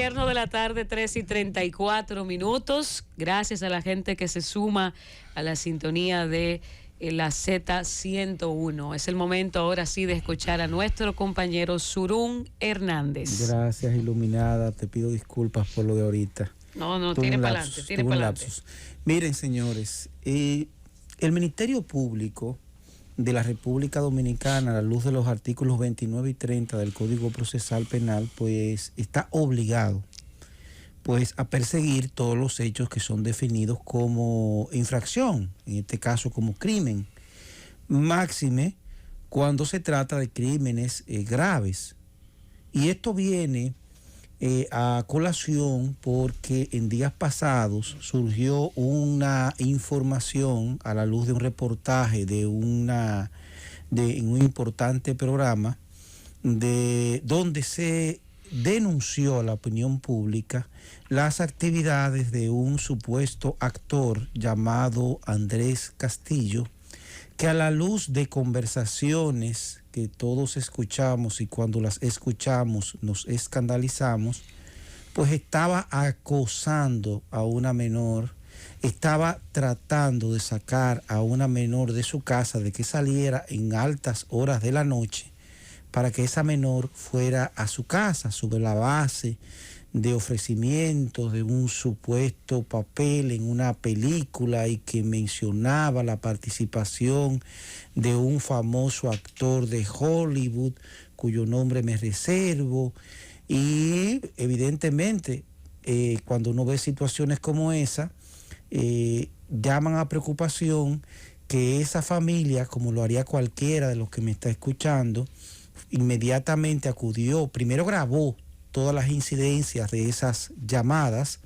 Gobierno de la tarde, 3:34. Gracias a la gente que se suma a la sintonía de la Z101. Es el momento ahora sí de escuchar a nuestro compañero Surún Hernández. Gracias, Iluminada. Te pido disculpas por lo de ahorita. No, tire para adelante, tire para adelante. Miren, señores, el Ministerio Público de la República Dominicana, a la luz de los artículos 29 y 30 del Código Procesal Penal, pues está obligado pues a perseguir todos los hechos que son definidos como infracción, en este caso como crimen, máxime cuando se trata de crímenes graves. Y esto viene a colación porque en días pasados surgió una información a la luz de un reportaje de un importante programa donde se denunció a la opinión pública las actividades de un supuesto actor llamado Andrés Castillo, que a la luz de conversaciones que todos escuchamos y cuando las escuchamos nos escandalizamos, pues estaba acosando a una menor, estaba tratando de sacar a una menor de su casa, de que saliera en altas horas de la noche, para que esa menor fuera a su casa sobre la base de ofrecimientos de un supuesto papel en una película y que mencionaba la participación de un famoso actor de Hollywood cuyo nombre me reservo. Y evidentemente cuando uno ve situaciones como esa, llaman a preocupación que esa familia, como lo haría cualquiera de los que me está escuchando, inmediatamente acudió, primero grabó todas las incidencias de esas llamadas,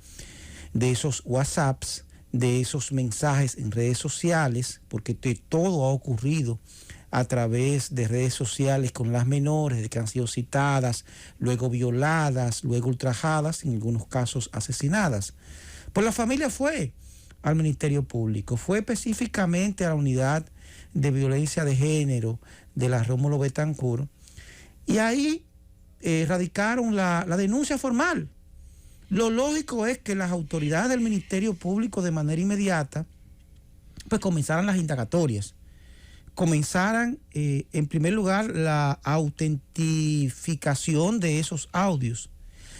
de esos WhatsApps, de esos mensajes en redes sociales, porque todo ha ocurrido a través de redes sociales con las menores, de que han sido citadas, luego violadas, luego ultrajadas, en algunos casos asesinadas. Pues la familia fue al Ministerio Público, fue específicamente a la Unidad de Violencia de Género de la Rómulo Betancourt, y ahí radicaron la denuncia formal. Lo lógico es que las autoridades del Ministerio Público de manera inmediata pues comenzaran las indagatorias, comenzaran en primer lugar la autentificación de esos audios,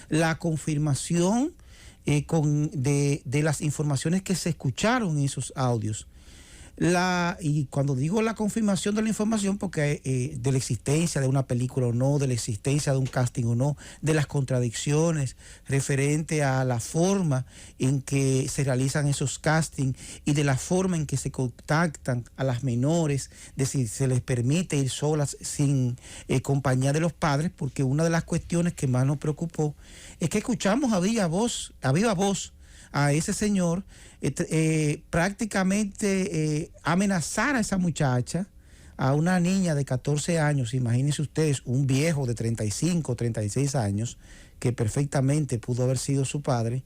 la confirmación de las informaciones que se escucharon en esos audios. Y cuando digo la confirmación de la información, porque de la existencia de una película o no, de la existencia de un casting o no, de las contradicciones referente a la forma en que se realizan esos castings y de la forma en que se contactan a las menores, de si se les permite ir solas sin compañía de los padres, porque una de las cuestiones que más nos preocupó es que escuchamos a viva voz a ese señor prácticamente amenazar a esa muchacha, a una niña de 14 años, imagínense ustedes, un viejo de 35, 36 años, que perfectamente pudo haber sido su padre,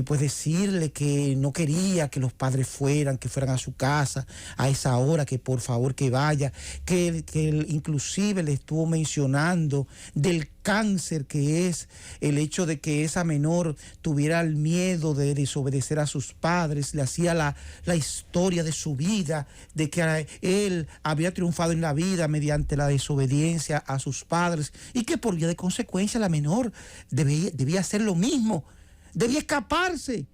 pues decirle que no quería que los padres fueran a su casa a esa hora, que por favor que vaya, que él inclusive le estuvo mencionando del cáncer que es el hecho de que esa menor tuviera el miedo de desobedecer a sus padres, le hacía la historia de su vida, de que él había triunfado en la vida mediante la desobediencia a sus padres y que por vía de consecuencia la menor debía hacer lo mismo, debía escaparse.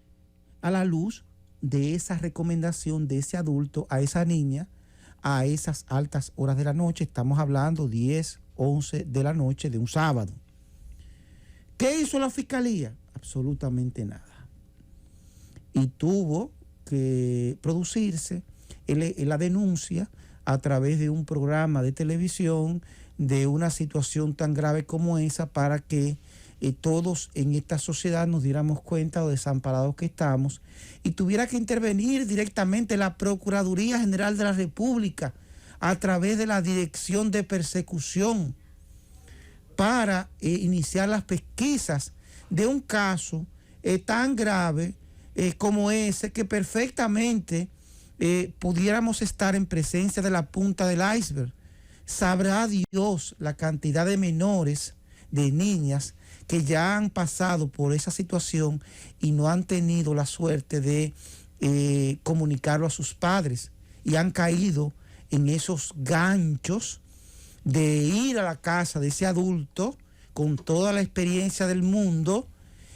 A la luz de esa recomendación de ese adulto a esa niña a esas altas horas de la noche, estamos hablando 10, 11 de la noche de un sábado. ¿Qué hizo la fiscalía? Absolutamente nada. Y tuvo que producirse la denuncia a través de un programa de televisión de una situación tan grave como esa, para que todos en esta sociedad nos diéramos cuenta de lo desamparados que estamos, y tuviera que intervenir directamente la Procuraduría General de la República a través de la Dirección de Persecución para iniciar las pesquisas de un caso tan grave como ese, que perfectamente pudiéramos estar en presencia de la punta del iceberg. Sabrá Dios la cantidad de menores de niñas que ya han pasado por esa situación y no han tenido la suerte de comunicarlo a sus padres y han caído en esos ganchos de ir a la casa de ese adulto con toda la experiencia del mundo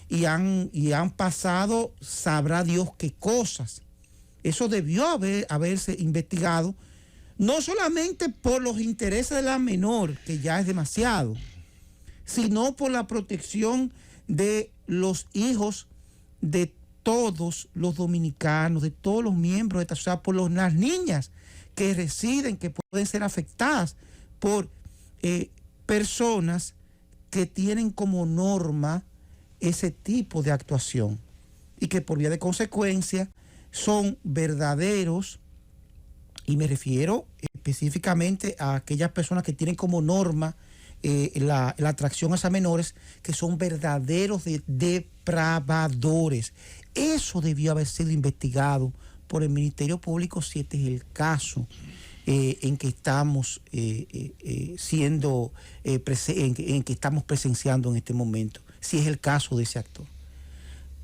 y han pasado, sabrá Dios qué cosas. Eso debió haberse investigado, no solamente por los intereses de la menor, que ya es demasiado, sino por la protección de los hijos de todos los dominicanos, de todos los miembros de esta sociedad, por las niñas que residen, que pueden ser afectadas por personas que tienen como norma ese tipo de actuación y que por vía de consecuencia son verdaderos, y me refiero específicamente a aquellas personas que tienen como norma la atracción hacia menores, que son verdaderos depravadores. Eso debió haber sido investigado por el Ministerio Público si este es el caso en que estamos en que estamos presenciando en este momento, si es el caso de ese actor.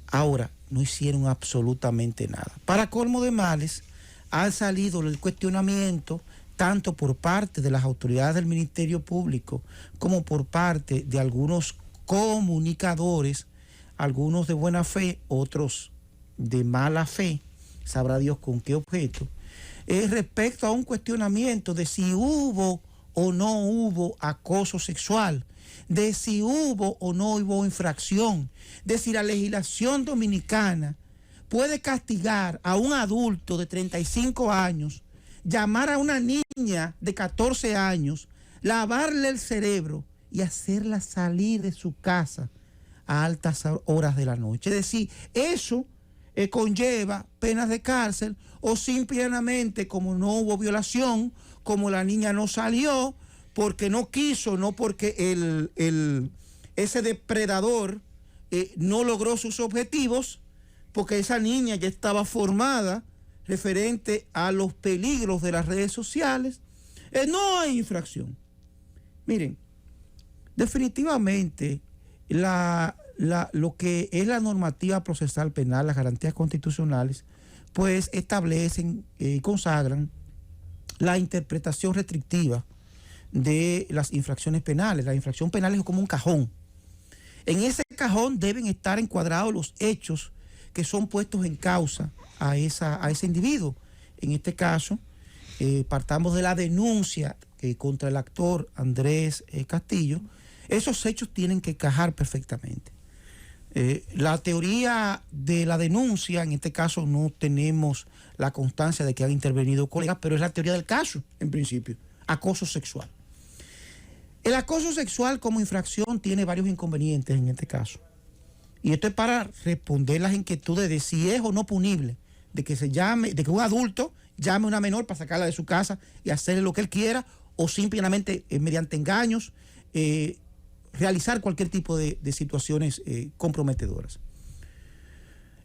Ahora, no hicieron absolutamente nada. Para colmo de males, ha salido el cuestionamiento tanto por parte de las autoridades del Ministerio Público como por parte de algunos comunicadores, algunos de buena fe, otros de mala fe, sabrá Dios con qué objeto, respecto a un cuestionamiento de si hubo o no hubo acoso sexual, de si hubo o no hubo infracción, de si la legislación dominicana puede castigar a un adulto de 35 años, llamar a una niña de 14 años, lavarle el cerebro y hacerla salir de su casa a altas horas de la noche. Es decir, eso conlleva penas de cárcel, o simplemente, como no hubo violación, como la niña no salió porque no quiso, no porque ese depredador no logró sus objetivos, porque esa niña ya estaba formada referente a los peligros de las redes sociales, no hay infracción. Miren, definitivamente lo que es la normativa procesal penal, las garantías constitucionales, pues establecen y consagran la interpretación restrictiva de las infracciones penales. La infracción penal es como un cajón. En ese cajón deben estar encuadrados los hechos que son puestos en causa a ese individuo. En este caso, partamos de la denuncia contra el actor Andrés Castillo. Esos hechos tienen que encajar perfectamente. La teoría de la denuncia, en este caso no tenemos la constancia de que han intervenido colegas, pero es la teoría del caso, en principio, acoso sexual. El acoso sexual como infracción tiene varios inconvenientes en este caso. Y esto es para responder las inquietudes de si es o no punible, de que un adulto llame a una menor para sacarla de su casa y hacerle lo que él quiera, o simplemente mediante engaños, realizar cualquier tipo de situaciones comprometedoras.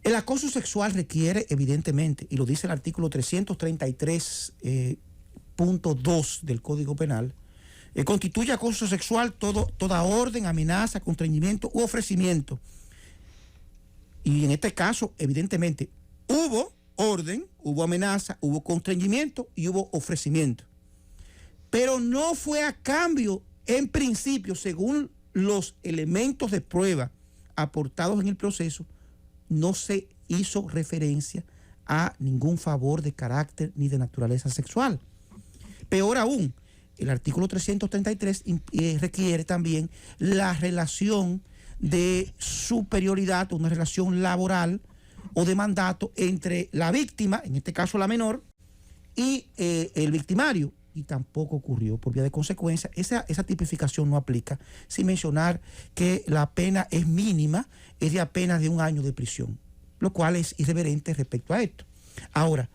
El acoso sexual requiere, evidentemente, y lo dice el artículo 333.2 del Código Penal, constituye acoso sexual toda orden, amenaza, constreñimiento u ofrecimiento. Y en este caso, evidentemente, hubo orden, hubo amenaza, hubo constreñimiento y hubo ofrecimiento. Pero no fue a cambio, en principio, según los elementos de prueba aportados en el proceso, no se hizo referencia a ningún favor de carácter ni de naturaleza sexual. Peor aún, el artículo 333 requiere también la relación de superioridad, una relación laboral o de mandato entre la víctima, en este caso la menor, y el victimario. Y tampoco ocurrió. Por vía de consecuencia, esa tipificación no aplica, sin mencionar que la pena es mínima, es de apenas de 1 año de prisión, lo cual es irreverente respecto a esto. Ahora,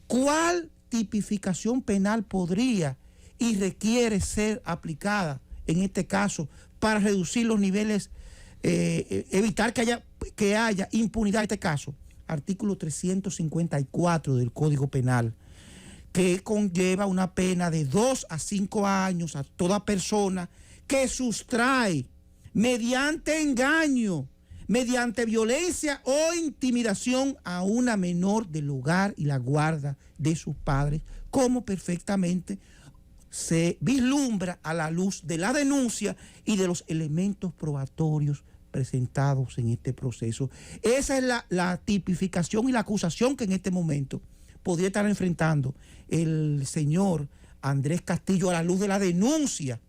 ¿cuál tipificación penal podría y requiere ser aplicada en este caso para reducir los niveles, evitar que haya impunidad en este caso? Artículo 354 del Código Penal, que conlleva una pena de 2 a 5 años a toda persona que sustrae mediante engaño, mediante violencia o intimidación a una menor del hogar y la guarda de sus padres, como perfectamente se vislumbra a la luz de la denuncia y de los elementos probatorios presentados en este proceso. Esa es la tipificación y la acusación que en este momento podría estar enfrentando el señor Andrés Castillo a la luz de la denuncia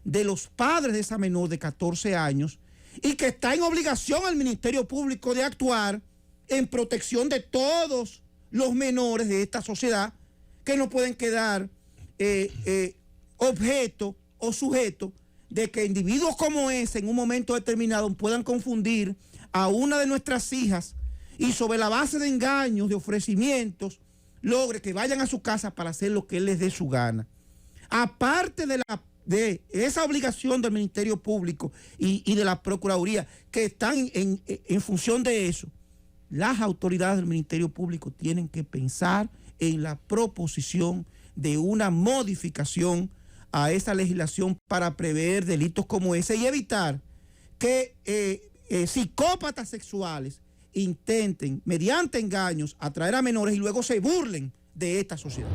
de los padres de esa menor de 14 años y que está en obligación al Ministerio Público de actuar en protección de todos los menores de esta sociedad que no pueden quedar objeto o sujeto de que individuos como ese en un momento determinado puedan confundir a una de nuestras hijas y sobre la base de engaños, de ofrecimientos, logre que vayan a su casa para hacer lo que él les dé su gana. Aparte de esa obligación del Ministerio Público y de la Procuraduría que están en función de eso, las autoridades del Ministerio Público tienen que pensar en la proposición de una modificación a esa legislación para prever delitos como ese y evitar que psicópatas sexuales intenten, mediante engaños, atraer a menores y luego se burlen de esta sociedad.